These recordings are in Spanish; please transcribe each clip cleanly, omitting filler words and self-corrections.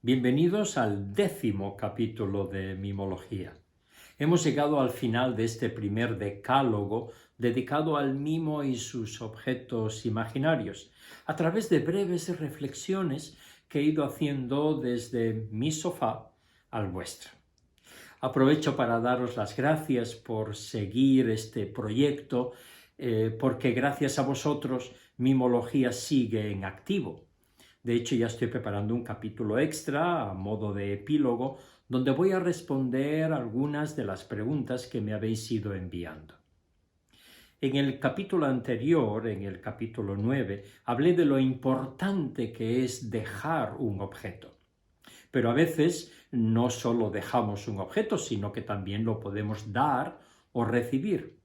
Bienvenidos al 10º capítulo de Mimología. Hemos llegado al final de este primer decálogo dedicado al mimo y sus objetos imaginarios, a través de breves reflexiones que he ido haciendo desde mi sofá al vuestro. Aprovecho para daros las gracias por seguir este proyecto, porque gracias a vosotros Mimología sigue en activo. De hecho, ya estoy preparando un capítulo extra a modo de epílogo, donde voy a responder algunas de las preguntas que me habéis ido enviando. En el capítulo anterior, en el capítulo 9, hablé de lo importante que es dejar un objeto. Pero a veces no solo dejamos un objeto, sino que también lo podemos dar o recibir.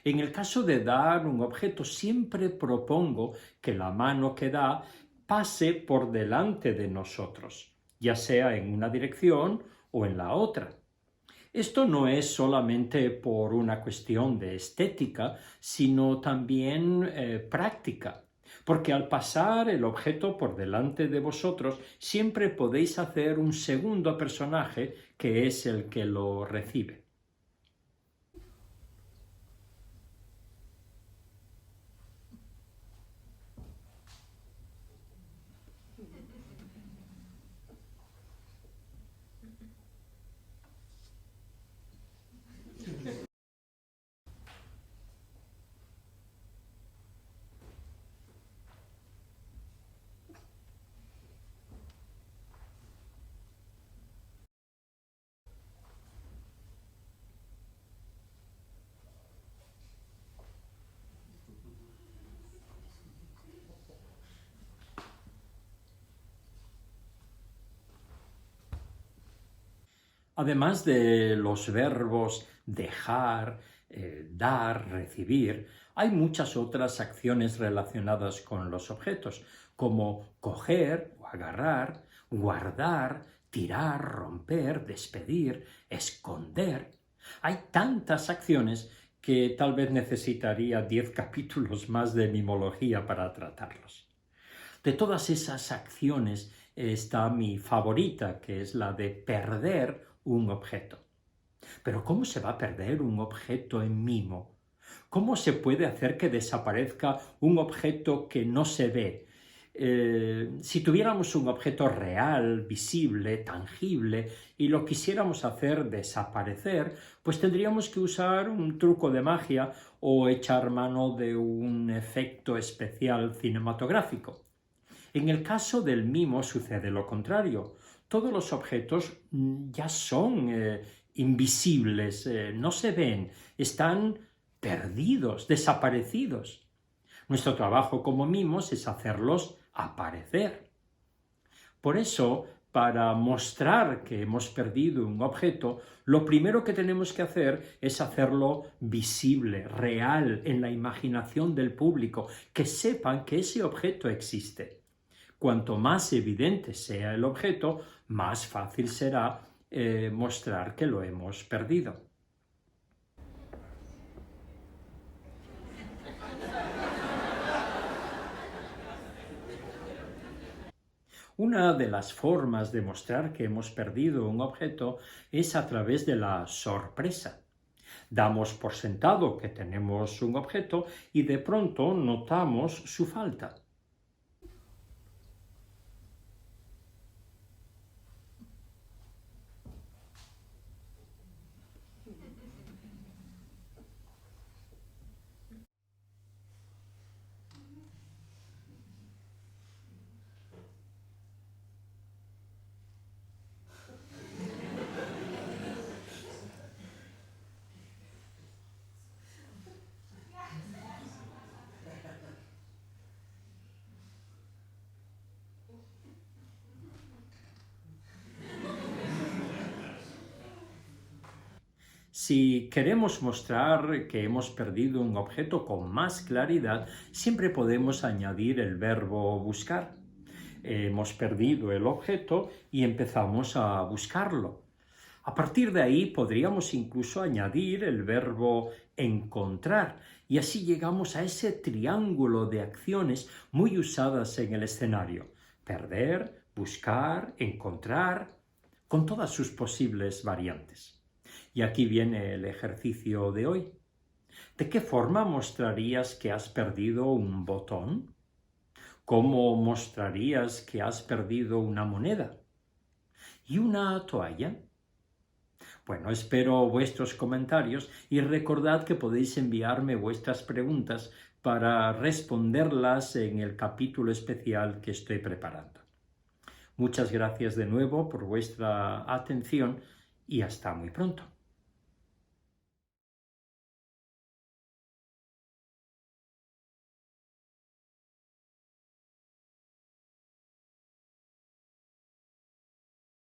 En el caso de dar un objeto, siempre propongo que la mano que da pase por delante de nosotros, ya sea en una dirección o en la otra. Esto no es solamente por una cuestión de estética, sino también práctica, porque al pasar el objeto por delante de vosotros, siempre podéis hacer un segundo personaje que es el que lo recibe. Además de los verbos dejar, dar, recibir, hay muchas otras acciones relacionadas con los objetos, como coger o agarrar, guardar, tirar, romper, despedir, esconder. Hay tantas acciones que tal vez necesitaría 10 capítulos más de mimología para tratarlos. De todas esas acciones está mi favorita, que es la de perder un objeto. Pero ¿cómo se va a perder un objeto en mimo? ¿Cómo se puede hacer que desaparezca un objeto que no se ve? Si tuviéramos un objeto real, visible, tangible, y lo quisiéramos hacer desaparecer, pues tendríamos que usar un truco de magia o echar mano de un efecto especial cinematográfico. En el caso del mimo sucede lo contrario. Todos los objetos ya son invisibles, no se ven, están perdidos, desaparecidos. Nuestro trabajo como mimos es hacerlos aparecer. Por eso, para mostrar que hemos perdido un objeto, lo primero que tenemos que hacer es hacerlo visible, real, en la imaginación del público, que sepan que ese objeto existe. Cuanto más evidente sea el objeto, más fácil será mostrar que lo hemos perdido. Una de las formas de mostrar que hemos perdido un objeto es a través de la sorpresa. Damos por sentado que tenemos un objeto y de pronto notamos su falta. Si queremos mostrar que hemos perdido un objeto con más claridad, siempre podemos añadir el verbo buscar. Hemos perdido el objeto y empezamos a buscarlo. A partir de ahí podríamos incluso añadir el verbo encontrar y así llegamos a ese triángulo de acciones muy usadas en el escenario: perder, buscar, encontrar, con todas sus posibles variantes. Y aquí viene el ejercicio de hoy. ¿De qué forma mostrarías que has perdido un botón? ¿Cómo mostrarías que has perdido una moneda? ¿Y una toalla? Bueno, espero vuestros comentarios y recordad que podéis enviarme vuestras preguntas para responderlas en el capítulo especial que estoy preparando. Muchas gracias de nuevo por vuestra atención y hasta muy pronto.